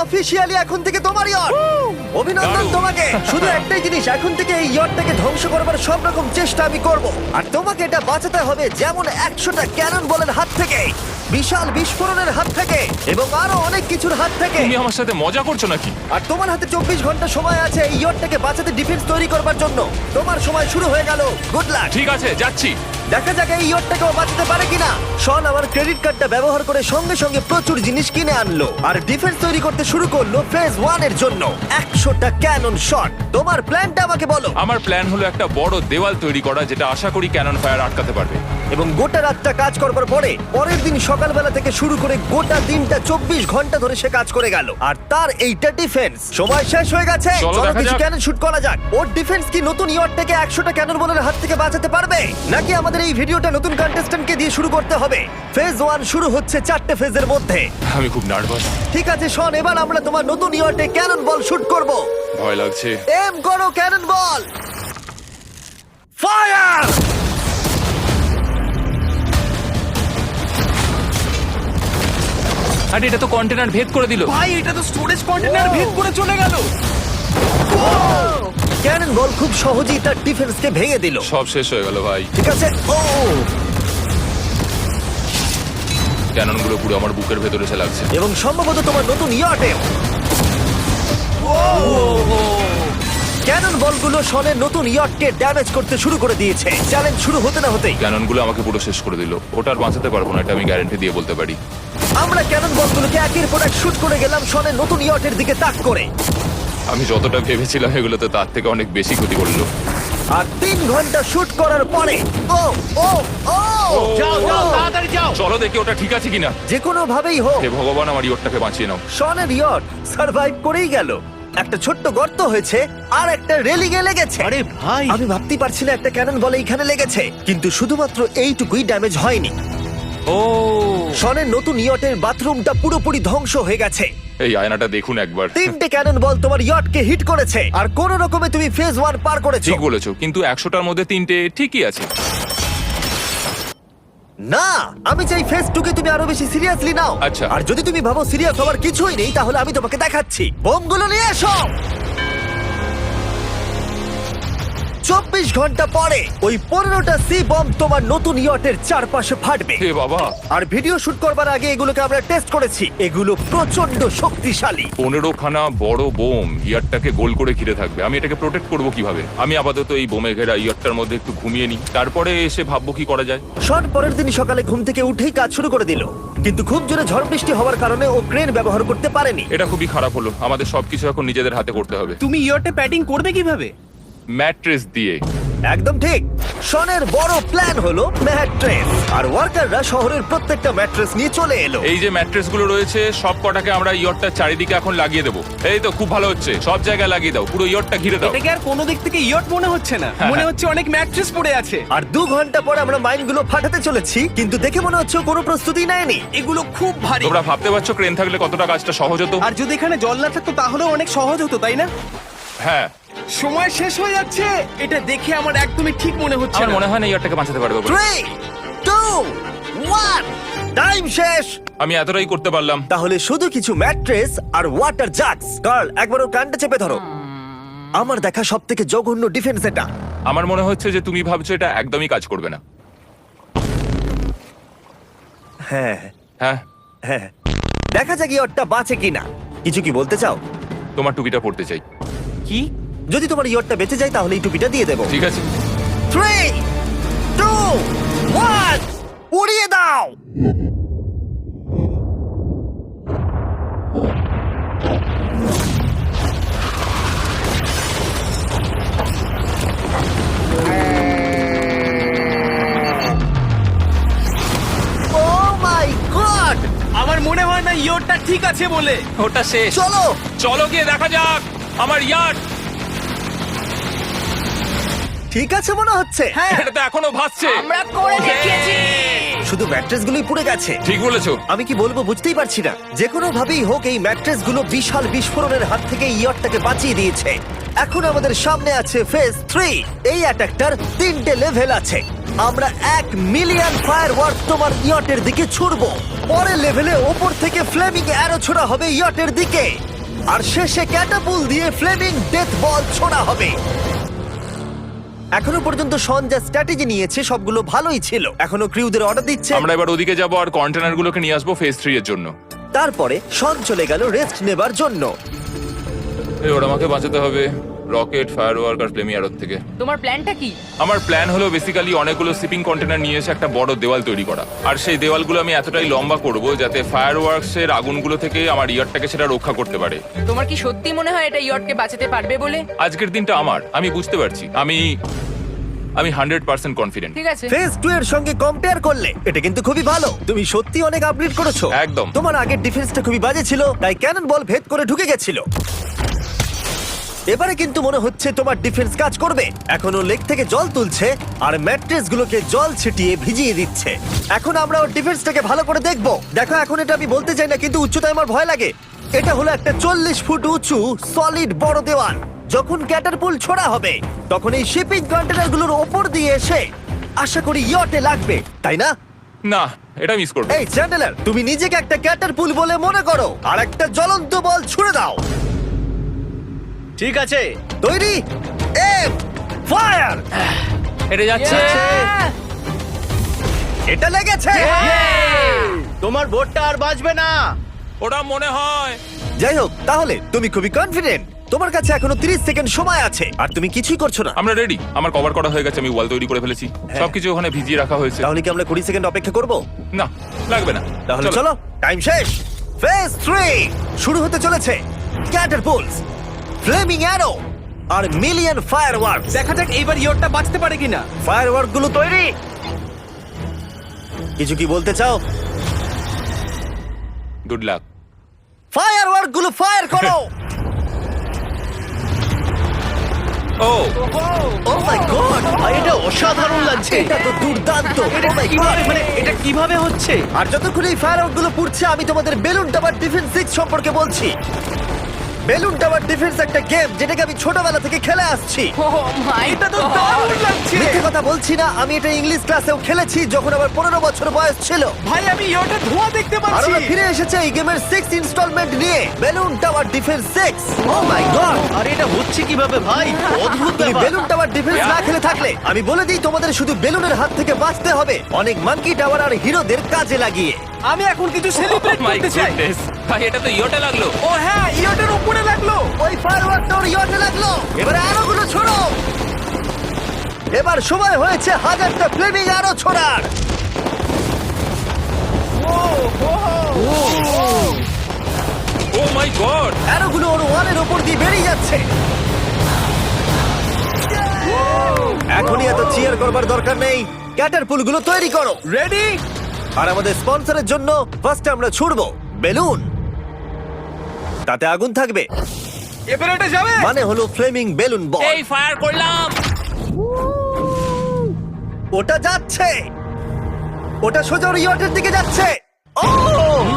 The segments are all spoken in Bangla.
অফিসিয়ালি এখন থেকে তোমার ইয়ট। অভিনন্দন দারুণ। তোমাকে। শুধু একটাই জিনিস, এখন থেকে এই ইয়টটাকে ধ্বংস করবার সব রকম চেষ্টা আমি করব, আর তোমাকে এটা বাঁচাতে হবে যেমন 100টা ক্যানন বলের হাত থেকে, বিশাল বিস্ফোরণের হাত থেকে, এবং আরো অনেক কিছুর হাত থেকে। তুমি আমার সাথে মজা করছো নাকি? আর তোমার হাতে 24 ঘন্টা সময় আছে এই ইয়টটাকে বাঁচাতে, ডিফেন্স তৈরি করবার জন্য। তোমার সময় শুরু হয়ে গেল। Good luck. ঠিক আছে, যাচ্ছি। দেখা যাক এই ইয়টটাকেও বাঁচাতে পারে কিনা। শন আমার ক্রেডিট কার্ডটা ব্যবহার করে সঙ্গে সঙ্গে প্রচুর জিনিস কিনে আনলো আর ডিফেন্স তৈরি করতে শুরু করলো ফেজ 1 এর জন্য 100টা ক্যানন শট। তোমার প্ল্যানটা আমাকে বলো। আমার প্ল্যান হলো একটা বড় দেওয়াল তৈরি করা, যেটা আশা করি ক্যানন ফায়ার আটকাতে পারবে। এবং গোটা রাতটা কাজ করবার পরে পরের দিন সকালবেলা থেকে শুরু করে গোটা দিনটা 24 ঘন্টা ধরে সে কাজ করে গেল, আর তার এইটা ডিফেন্স। সময় শেষ হয়ে গেছে। চলো দেখা কিছু যাক। ক্যানন শুট করা যাক। ওর ডিফেন্স কি নতুন ইয়টটাকে 100টা ক্যানন বলের হাত থেকে বাঁচাতে পারবে, নাকি আমাদের এই ভিডিওটা নতুন কন্টেস্ট্যান্টকে দিয়ে শুরু করতে হবে? ফেজ 1 শুরু হচ্ছে 4টে ফেজের মধ্যে। আমি খুব নার্ভাস। ঠিক আছে শন, এবার আমরা তোমার নতুন ইয়টে ক্যানন বল শুট করব। ভয় লাগছে। এম করো ক্যানন বল। ফায়ার! আরে এটা তো কন্টেনার ভেদ করে দিল। ভাই এটা তো স্টোরেজ কন্টেনার ভেদ করে চলে গেল। ক্যানন বল খুব সহজেই তার ডিফেন্সকে ভেঙে দিল। সব শেষ হয়ে গেল ভাই। ঠিক আছে। ও ক্যানন গুলো পুরো আমার বুকের ভেতরে এসে লাগছে। এবং সম্ভবত তোমার নতুন ইয়টে ক্যানন বলগুলো শনের নতুন ইয়টকে ড্যামেজ করতে শুরু করে দিয়েছে। চ্যালেঞ্জ শুরু হতে না হতেই ক্যানন গুলো আমাকে পুরো শেষ করে দিল। ওটা আর বাঁচাতে পারবো না, এটা আমি গ্যারান্টি দিয়ে বলতে পারি। আমরা ক্যানন বলগুলোকে একের পর এক শুট করে গেলাম শনের নতুন ইয়টের দিকে তাক করে। আমি যতটা ভেবেছিলাম এগুলো তো তার থেকে অনেক বেশি ক্ষতি করলো। আর 3 ঘন্টা শুট করার পরে ও ও ও যাও যাও তাড়াতাড়ি যাও। চলো দেখি ওটা ঠিক আছে কিনা। যে কোনো ভাবেই হোক হে ভগবান, আমার ইয়টটাকে বাঁচিয়ে নাও। শনের ইয়ট সার্ভাইভ করেই গেল। একটা ছোট্ট গর্ত হয়েছে আর একটা রেলিং এ লেগেছে। আরে ভাই আমি ভাবতেই পারছি না একটা ক্যানন বলে এইখানে লেগেছে, কিন্তু শুধুমাত্র এইটুকুই ড্যামেজ হয়নি। ও শনের নতুন ইয়টের বাথরুমটা পুরোপুরি ধ্বংস হয়ে গেছে। এই আয়নাটা দেখুন একবার। 3টে ক্যানন বল তোমার ইয়টকে হিট করেছে, আর কোন রকমে তুমি ফেজ 1 পার করেছো। ঠিক বলেছো, কিন্তু 100টার মধ্যে 3টে ঠিকই আছে। না, আমি চাই ফেজ 2 কে তুমি আরো বেশি সিরিয়াসলি নাও। আচ্ছা। আর যদি তুমি ভাবো সিরিয়াস হওয়ার কিছুই নেই, তাহলে আমি তোমাকে দেখাচ্ছি। বোমগুলো নিয়ে এসো। 24 ঘন্টা পরে ওই 15টা সি বম তোমার নতুন ইয়টের চারপাশে ফাটবে। হে বাবা, আর ভিডিও শুট করবার আগে এগুলোকে আমরা টেস্ট করেছি। এগুলো প্রচন্ড শক্তিশালী। 15খানা বড় বোম ইয়ারটাকে গোল করে ঘিরে থাকবে। আমি এটাকে প্রোটেক্ট করব কিভাবে? আমি আপাতত এই বোমে ঘেরা ইয়ারটার মধ্যে একটু ঘুমিয়ে নিই, তারপরে এসে ভাববো কি করা যায়। শন পরের দিন সকালে ঘুম থেকে উঠেই কাজ শুরু করে দিল, কিন্তু খুব জোরে ঝড় বৃষ্টি হওয়ার কারণে ও ক্রেন ব্যবহার করতে পারেনি। এটা খুবই খারাপ হলো। আমাদের সবকিছু এখন নিজেদের হাতে করতে হবে। তুমি ইয়টে প্যাডিং করবে কিভাবে? ম্যাট্রেস দিয়ে। একদম ঠিক। শনের বড় প্ল্যান হলো ম্যাট্রেস, আর ওয়ার্কাররা শহরের প্রত্যেকটা ম্যাট্রেস নিয়ে চলে এলো। এই যে ম্যাট্রেস গুলো রয়েছে সব কটাকে আমরা ইয়রটার চারিদিকে এখন লাগিয়ে দেবো। এই তো খুব ভালো হচ্ছে, সব জায়গায় লাগিয়ে দাও, পুরো ইয়রটা ঘিরে দাও। এটাকে আর কোনো দিক থেকে ইয়ট মনে হচ্ছে না, মনে হচ্ছে অনেক ম্যাট্রেস পড়ে আছে। আর 2 ঘন্টা পরে আমরা মাইনগুলো ফাটাতে চলেছি, কিন্তু দেখে মনে হচ্ছে ও কোনো প্রস্তুতি নেয়নি। এগুলো খুব ভারী। তোমরা ভাবতে পারছো ক্রেন থাকলে কতটা কাজটা সহজ হতো? আর যদি এখানে জল না থাকতো তাহলেও অনেক সহজ হতো, তাই না? হ্যাঁ, সময় শেষ হয়ে যাচ্ছে। এটা দেখে আমার একদমই ঠিক মনে হচ্ছে আমার না। মনে হয় না ইয়রটাকে বাঁচাতে পারবো বলে। 3 2 1 টাইম শেষ। আমি এতটাই করতে পারলাম। তাহলে শুধু কিছু ম্যাট্রেস আর ওয়াটার জাগস। কার্ল, একবার ওর কানটা চেপে ধরো। আমার দেখা সবথেকে জঘন্য ডিফেন্স এটা। আমার মনে হচ্ছে যে তুমি ভাবছো এটা একদমই কাজ করবে না। হ্যাঁ হ্যাঁ, হ্যাঁ, দেখা যাক ইয়টটা বাঁচে কিনা। কিছু কি বলতে চাও? তোমার টুপিটা পড়তে চাই। কি? যদি তোমার ইয়টটা বেঁচে যায় তাহলে এই টুপিটা দিয়ে দেবো। ঠিক আছে। 3 2 1 উড়িয়ে দাও। Oh my God! আমার মনে হয় না ইয়টটা ঠিক আছে বলে। ওটা শেষ। চলো চলো গিয়ে দেখা যাক আমার ইয়ার্ড। ঠিক আছে মনে হচ্ছে। হ্যাঁ, এটা তো এখনো ভাসছে। আমরা করে দেখিয়েছি। শুধু ম্যাট্রেসগুলোই পুড়ে গেছে। ঠিক বলেছো। আমি কি বলবো বুঝতেই পারছি না। যে কোনো ভাবেই হোক এই ম্যাট্রেসগুলো বিশাল বিস্ফোরণের হাত থেকে ইয়টটাকে বাঁচিয়ে দিয়েছে। এখন আমাদের সামনে আছে ফেজ 3। এই অ্যাটাকটার 3টে লেভেল আছে। আমরা 1,000,000 ফায়ারওয়ার্ক তোমার ইয়টের দিকে ছুড়বো। পরের লেভেলে ওপর থেকে ফ্লেমিং অ্যারো ছোড়া হবে ইয়টের দিকে, আর শেষে ক্যাটাপুল দিয়ে ফ্লেমিং ডেথ বল ছোড়া হবে। এখনো পর্যন্ত শন যা স্ট্র্যাটেজি নিয়েছে সবগুলো ভালোই ছিল। এখনো ক্রিউদের অর্ডার দিচ্ছে। আমরা এবার ওদিকে যাব আর কন্টেনারগুলোকে নিয়ে আসবো ফেজ 3 এর জন্য। তারপরে শন চলে গেল রেস্ট নেবার জন্য। এবার আমাকে বাঁচাতে হবে রকেট, ফায়ারওয়ার্ক আর ফ্লেমি অ্যারোর থেকে। তোমার প্ল্যানটা কি? আমার প্ল্যান হলো বেসিক্যালি অনেকগুলো শিপিং কন্টেনার নিয়ে এসে একটা বড় দেওয়াল তৈরি করা, আর সেই দেওয়ালগুলো আমি এতটাই লম্বা করব যাতে ফায়ারওয়ার্কসের আগুনগুলো থেকে আমার ইয়ারটাকে সেটা রক্ষা করতে পারে। তোমার কি সত্যি মনে হয় এটা ইয়টকে বাঁচাতে পারবে বলে? আজকের দিনটা আমি বুঝতে পারছি। আমি 100% কনফিডেন্ট। ঠিক আছে। ফেজ 2 এর সঙ্গে কম্পেয়ার করলে এটা কিন্তু খুবই ভালো। তুমি সত্যি অনেক আপগ্রেড করেছো। একদম। তোমার আগের ডিফেন্সটা খুবই বাজে ছিল, তাই ক্যানন বল ভেদ করে ঢুকে গেছিল। এবারে কিন্তু মনে হচ্ছে তোমার ডিফেন্স কাজ করবে। এখনো লেক থেকে জল তুলছে আর ম্যাট্রেস গুলোকে জল ছিটিয়ে ভিজিয়ে দিচ্ছে। এখন আমরা ওর ডিফেন্সটাকে ভালো করে দেখবো। দেখো, এখন এটা আমি বলতে চাই না, কিন্তু উচ্চতায় আমার ভয় লাগে। এটা হলো একটা 40 ফুট উঁচু সলিড বড় দেওয়াল। যখন ক্যাটারপুল ছোড়া হবে তখন এই শিপিং কন্টেনারগুলোর ওপর দিয়ে এসে আশা করি ইয়টে লাগবে, তাই না? না, এটা মিস করব। এই চ্যান্ডেলার, তুমি নিজেকে একটা ক্যাটারপুল বলে মনে করো আর একটা জ্বলন্ত বল ছুড়ে দাও। ঠিক আছে। তৈরি, এম ফায়ার। এটা যাচ্ছে। Yeah! এটা লেগেছে। তোমার বোটটা আর বাঁচবে না। ওটা মনে হয়। যাই হোক, তাহলে তুমি খুবই কনফিডেন্ট। তোমার কাছে এখনো 30 সেকেন্ড সময় আছে আর তুমি কিছুই করছো না। আমরা রেডি। আমার কভার করা হয়ে গেছে, আমি ওয়াল তৈরি করে ফেলেছি, সবকিছু ওখানে ভিজিয়ে রাখা হয়েছে। তাহলে কি আমরা 20 সেকেন্ড অপেক্ষা করব? না, লাগবে না। তাহলে চলো, টাইম শেষ। ফেজ 3 শুরু হতে চলেছে। ক্যাটারপুলস, ফ্লেমিং অ্যারো আর মিলিয়ন ফায়ারওয়ার্ক। দেখা যাক এইবার ইয়টটা বাঁচতে পারে কিনা। ফায়ারওয়ার্ক গুলো তৈরি। কিছু কি বলতে চাও? Good luck. ফায়ারওয়ার্ক গুলো ফায়ার করো। ও ও মাই গড, এটা অসাধারণ লাগছে। এটা তো দুর্দান্ত। এটা Oh my কিভাবে God! মানে এটা কিভাবে হচ্ছে? আর যতক্ষণ এই ফায়ারওয়ার্ক গুলো পুড়ছে আমি তোমাদের বেলুন টাওয়ার ডিফেন্স 6 সম্পর্কে বলছি। বেলুন টাওয়ার ডিফেন্স একটা গেম যেটাকে আমি ছোটবেলা থেকে খেলে আসছি। ও মাই এটা তো দারুণ লাগছে। মিথ্যে কথা বলছি না, আমি এটা ইংলিশ ক্লাসেও খেলেছি যখন আমার 15 বছর বয়স ছিল। ভাই আমি ইয়টের ধোঁয়া দেখতে আর পাচ্ছি। ওরা ফিরে এসেছে এই গেমের 6 ইনস্টলমেন্ট নিয়ে, বেলুন টাওয়ার ডিফেন্স 6। ও মাই গড, আর এটা হচ্ছে কিভাবে ভাই? অদ্ভুত তুমি ব্যাপার। বেলুন টাওয়ার ডিফেন্স না খেলে থাকলে আমি বলে দিই তোমাদের শুধু বেলুনের হাত থেকে বাঁচতে হবে অনেক মাঙ্কি টাওয়ার আর হিরোদের কাজে লাগিয়ে। আমি এখন কিছু সেলিব্রেট মাই করতে চাই। গুডনেস, ভাই এটা তো ইয়োটে লাগলো। ও হ্যাঁ, ইয়টের উপরে লাগলো। ওই ফায়ারওয়ার্কটা ওর ইয়টে লাগলো। এবারে আরোগুলো ছোড়ো। এবার সময় হয়েছে 1000টা ফ্লেমিং আরো ছোড়ার। ও মাই গড। অ্যারোগুলো ওর ওয়ালের ওপর দিয়ে বেরিয়ে যাচ্ছে। এখনই এত চিয়ার করবার দরকার নেই, ক্যাটারপুলগুলো তৈরি করো। রেডি? আর আমাদের স্পন্সরের জন্য ফার্স্টে আমরা ছুড়বো বেলুন, তাতে আগুন থাকবে, এবারে এটা যাবে। মানে হলো ফ্লেমিং বেলুন বল। এই ফায়ার করলাম। ওটা যাচ্ছে, ওটা সোজা ওর ইয়টের দিকে যাচ্ছে। ও,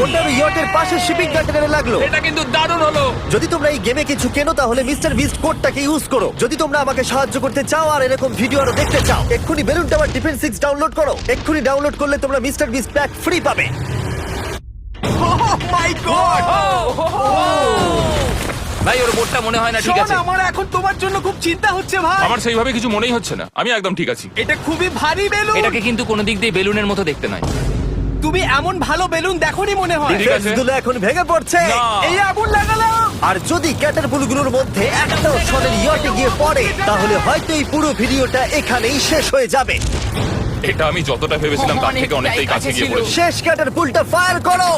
ওটা ওর ইয়টের পাশে শিপিং কন্টেনারে লাগলো। এটা কিন্তু দারুণ হলো। যদি তোমরা এই গেমে কিছু কেনো তাহলে মিস্টার বিস্ট কোডটাকে ইউজ করো। যদি তোমরা আমাকে সাহায্য করতে চাও আর এরকম ভিডিও আরো দেখতে চাও, এক্ষুনি বেলুন টাওয়ার ডিফেন্স 6 ডাউনলোড করো। এক্ষুনি ডাউনলোড করলে তোমরা মিস্টার বিস্ট প্যাক ফ্রি পাবে। ওহ মাই গড। ভাই ওর বোটটা মনে হয় না ঠিক আছে। আমার এখন তোমার জন্য খুব চিন্তা হচ্ছে ভাই। আমার সেইভাবে কিছু মনেই হচ্ছে না, আমি একদম ঠিক আছি। এটা খুবই ভারী বেলুন। এটাকে কিন্তু কোনো দিক দিয়ে বেলুনের মতো দেখতে নয়। তুমি এমন ভালো বেলুন দেখোনি মনে হয়। ঠিক আছে। ডিফেন্সগুলো এখন ভেঙে পড়ছে। না। এই আগুন লাগালাম। আর যদি ক্যাটারপুলগুলোর মধ্যে একটাও শনের ইয়টে গিয়ে পড়ে তাহলে হয়তো এই পুরো ভিডিওটা এখানেই শেষ হয়ে যাবে। এটা আমি যতটা ভেবেছিলাম তার থেকে অনেকটাই কাছে গিয়ে পড়েছে। শেষ ক্যাটারপুলটা ফায়ার করো।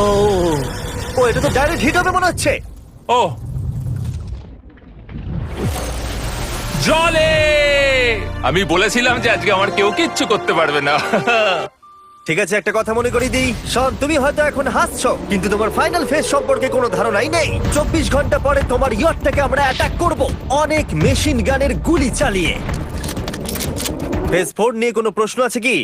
ও, ও এটা তো ডাইরেক্ট হিট হবে মনে হচ্ছে। ও জলে, আমি বলেছিলাম যে আজকে আমার কেউ কিচ্ছু করতে পারবে না। ঠিক আছে, একটা কথা মনে করিয়ে দিই, শন তুমি হয়তো এখন হাসছো কিন্তু তোমার ফাইনাল ফেজ সম্পর্কে কোনো ধারণাই নেই। 24 ঘন্টা পরে তোমার ইয়টটাকে আমরা অ্যাটাক করব অনেক মেশিন গানের গুলি চালিয়ে। ফেজ 4 নিয়ে কোনো প্রশ্ন আছে কি?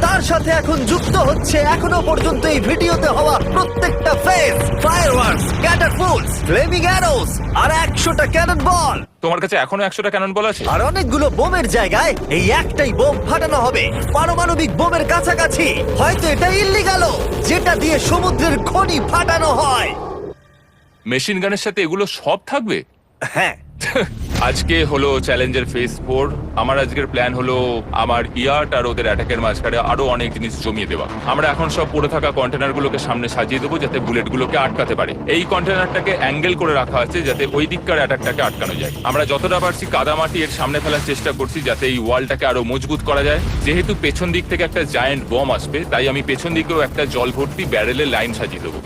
তার সাথে এখন যুক্ত হচ্ছে এখনো পর্যন্ত এই ভিডিওতে হওয়া প্রত্যেকটা phase, fireworks, catapults, flaming arrows আর 100টা ক্যানন বল। তোমার কাছে এখনো 100টা ক্যানন বল আছে? আর অনেকগুলো বোমের জায়গায় এই একটাই বোম ফাটানো হবে, পারমাণবিক বোমের কাছাকাছি। হয়তো এটা ইল্লিগাল, যেটা দিয়ে সমুদ্রের খনি ফাটানো হয়। মেশিন গানের সাথে এগুলো সব থাকবে? হ্যাঁ, আজকে হলো চ্যালেঞ্জের ফেজ 4। আমার আজকের প্ল্যান হলো আমার ইয়ার্ট আর ওদের অ্যাটাকের মাঝখানে আরো অনেক জিনিস জমিয়ে দেওয়া। আমরা এখন সব পড়ে থাকা কন্টেনারগুলোকে সামনে সাজিয়ে দেবো যাতে বুলেটগুলোকে আটকাতে পারে। এই কন্টেনারটাকে অ্যাঙ্গেল করে রাখা আছে যাতে ওই দিককার অ্যাটাকটাকে আটকানো যায়। আমরা যতটা পারছি কাদামাটি এর সামনে ফেলার চেষ্টা করছি যাতে এই ওয়ালটাকে আরো মজবুত করা যায়। যেহেতু পেছন দিক থেকে একটা জায়ান্ট বম আসবে, তাই আমি পেছন দিকেও একটা জল ভর্তি ব্যারেলের লাইন সাজিয়ে দেবো।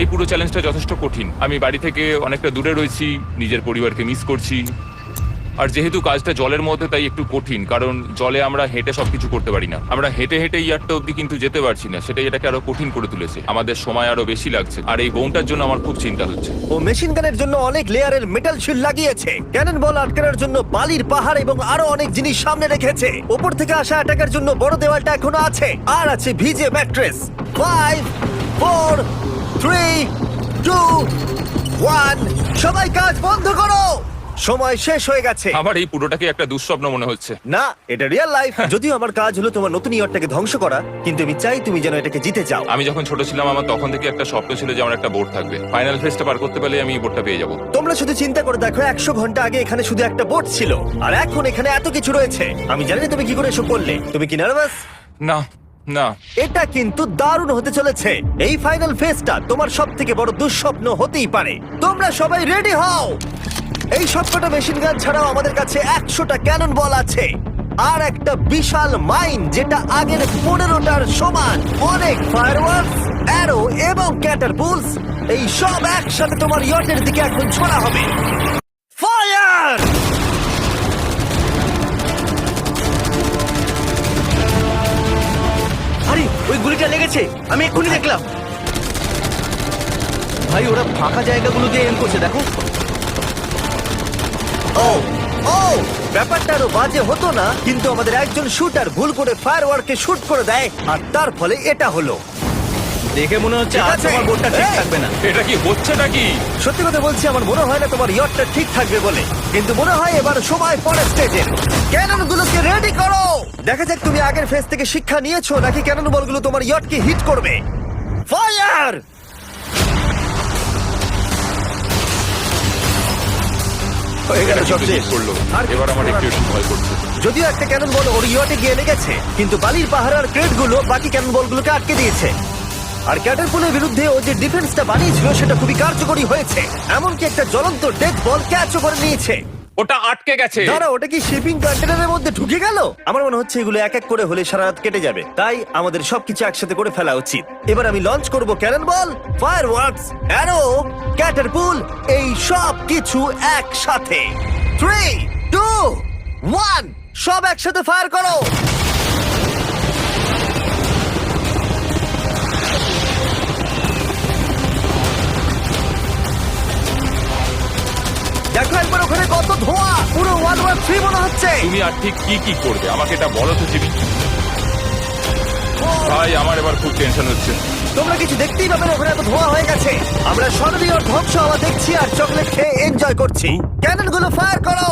এই পুরো চ্যালেঞ্জটা যথেষ্ট কঠিন। আমি বাড়ি থেকে অনেকটা দূরে রয়েছি, নিজের পরিবারকে মিস করছি। আর যেহেতু কাজটা জলের মধ্যে, তাই একটু কঠিন, কারণ জলে আমরা হেঁটে সবকিছু করতে পারি না। আমরা হেঁটে হেঁটে ইয়ারটা অব্দি কিন্তু যেতে পারছি না, সেটাই এটাকে আরো কঠিন করে তুলেছে। আমাদের সময় আরো বেশি লাগছে, আর এই বোমটার জন্য আমার খুব চিন্তা হচ্ছে। ও মেশিন গানের জন্য অনেক লেয়ারের মেটাল শিল্ড লাগিয়েছে, ক্যানন বল আটকানোর জন্য বালির পাহাড় এবং আরো অনেক জিনিস সামনে রেখেছে। উপর থেকে আসা অ্যাটাকের জন্য বড় দেওয়ালটা এখনো আছে, আর আছে ভিজে ম্যাট্রেস। 5 4 3 2 1 সবাই কাজ বন্ধ করো, সময় শেষ হয়ে গেছে। আমার এই পুরোটাকে একটা দুঃস্বপ্ন মনে হচ্ছে। না, এটা রিয়েল লাইফ। যদিও আমার কাজ হলো তোমার নতুন ইয়ারটাকে ধ্বংস করা, কিন্তু আমি চাই তুমি যেন এটাকে জিতে যাও। আমি যখন ছোট ছিলাম আমার তখন থেকে একটা স্বপ্ন ছিল যে আমার একটা বোর্ড থাকবে। ফাইনাল ফেজটা পার করতে পারলে আমি এই বোর্ডটা পেয়ে যাবো। তোমরা শুধু চিন্তা করে দেখো, 100 ঘন্টা আগে এখানে শুধু একটা বোট ছিল, আর এখন এখানে এত কিছু রয়েছে। আমি জানি না তুমি কি করে এসব করলে। তুমি কি নার্ভাস? না না, এটা কিন্তু দারুণ হতে চলেছে। এই ফাইনাল ফেজটা তোমার সব থেকে বড় দুঃস্বপ্ন হতেই পারে। তোমরা সবাই রেডি হও। এই সবকটা মেশিন গান ছাড়াও আমাদের কাছে 100টা ক্যানন বল আছে, আর একটা বিশাল মাইন যেটা আগের 15টার সমান। অনেক ফায়ারওয়ার্কস, অ্যারো এবং ক্যাটারপুলস, এই সব একসাথে তোমার ইয়টের দিকে এখন ছোড়া হবে। ফায়ার! আরে ওই গুলিটা লেগেছে, আমি এক্ষুনি দেখলাম। ভাই ওরা ফাঁকা জায়গাগুলোতে এম করছে, দেখো। ও ও ব্যাপারটা আরো বাজে হতো না, কিন্তু আমাদের একজন শুটার ভুল করে ফায়ারওয়ার্ককে শুট করে দেয়, আর তার ফলে এটা হলো। দেখে মনে হচ্ছে ঠিক আর আছে। তোমার বোর্ডটা ঠিক এই! থাকবে না। এটা কি হচ্ছেটা কি? সত্যি কথা বলছি, আমার মনে হয় না তোমার ইয়টটা ঠিক থাকবে বলে, কিন্তু মনে হয় এবার সময় পরে স্টেজের। ক্যানন গুলোকে রেডি করো। দেখা যাক তুমি আগের ফেজ থেকে শিক্ষা নিয়েছো নাকি ক্যানন বলগুলো তোমার ইয়টকে হিট করবে। ফায়ার! হয়ে গেল এটা কিন্তু সবচেয়ে। ঠিক করলো। আর এবার আমার একটু একটু ভয় করছে। যদিও একটা ক্যানন বল ওর ইয়টে গিয়ে লেগেছে, কিন্তু বালির পাহাড় আর ক্রেট গুলো বাকি ক্যানন বলগুলোকে আটকে দিয়েছে। আর ক্যাটারপুলের বিরুদ্ধে ও যে ডিফেন্সটা বানিয়েছিল সেটা খুবই কার্যকরী হয়েছে। এমনকি একটা জ্বলন্ত ডেথ বল ক্যাচও করে নিয়েছে। ওটা আটকে গেছে। দাঁড়া, ওটা কি শিপিং কন্টেনারের মধ্যে ঢুকে গেল? আমার মনে হচ্ছে এগুলো এক এক করে হলে সারা রাত কেটে যাবে, তাই আমাদের সবকিছু একসাথে করে ফেলা উচিত। এবার আমি লঞ্চ করব ক্যানন বল, ফায়ারওয়ার্কস, অ্যারো, ক্যাটারপুল, এই সব কিছু একসাথে। 3 2 1 সব একসাথে ফায়ার করো। দেখো একবার ওখানে কত ধোঁয়া, পুরো ওয়ার্ল্ড ওয়ার 3 মনে হচ্ছে। তুমি আর ঠিক কি কি করবে আমাকে এটা বলো তো জিমি। ভাই আমার এবার খুব টেনশন হচ্ছে। তোমরা কিছু দেখতেই পাবে না, ওখানে এত ধোঁয়া হয়ে গেছে। আমরা স্বর্গীয় ধ্বংস হওয়া দেখছি আর চকলেট খেয়ে এনজয় করছি। ক্যানন গুলো ফায়ার করো।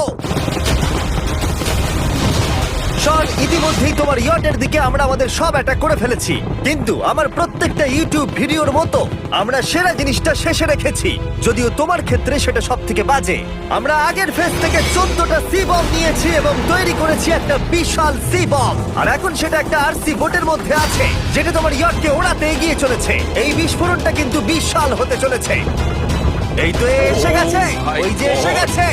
শন, ইতিমধ্যেই তোমার ইয়টের দিকে আমরা আমাদের সব অ্যাটাক করে ফেলেছি, কিন্তু আমার প্রত্যেকটা ইউটিউব ভিডিওর মতো আমরা সেরা জিনিসটা শেষে রেখেছি। যদিও তোমার ক্ষেত্রে সেটা সব থেকে বাজে। আমরা আগের ফেজ থেকে 14টা সি বম নিয়েছি এবং তৈরি করেছি একটা বিশাল সি বম, আর এখন সেটা একটা আরসি বোটের মধ্যে আছে যেটা তোমার ইয়টকে ওড়াতে এগিয়ে চলেছে। এই বিস্ফোরণটা কিন্তু বিশাল হতে চলেছে। এই তো এসে গেছে, ওই যে এসে গেছে।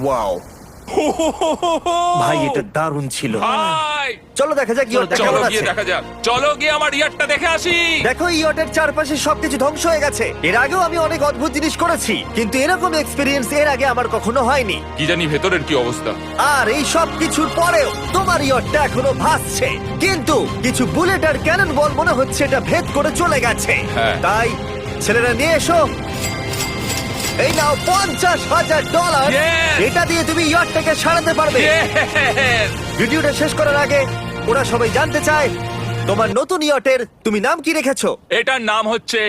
ওয়াও ভাই, এটা দারুণ ছিল। ভাই যাই। চলো দেখা যাক ইয়টটা চলো কেমন গিয়ে আছে। দেখা যাক, চলো গিয়ে আমার ইয়ারটা দেখে আসি। দেখো ইয়টের চারপাশে সবকিছু ধ্বংস হয়ে গেছে। এর আগেও আমি অনেক অদ্ভুত জিনিস করেছি, কিন্তু এরকম এক্সপেরিয়েন্স এর আগে আমার কখনো হয়নি। কি জানি ভেতরের কি অবস্থা। আর এই সব কিছুর পরেও তোমার ইয়টটা এখনো ভাসছে, কিন্তু কিছু বুলেট আর ক্যানন বল মনে হচ্ছে এটা ভেদ করে চলে গেছে। হ্যাঁ। তাই ছেলেরা নিয়ে এসো, এই নাও $50,000। Yes! এটা দিয়ে তুমি ইয়টটাকে সারাতে পারবে। Yes! ভিডিওটা শেষ করার আগে ওরা সবাই জানতে চায় তোমার নতুন ইয়টের তুমি নাম কি রেখেছো? এটার নাম হচ্ছে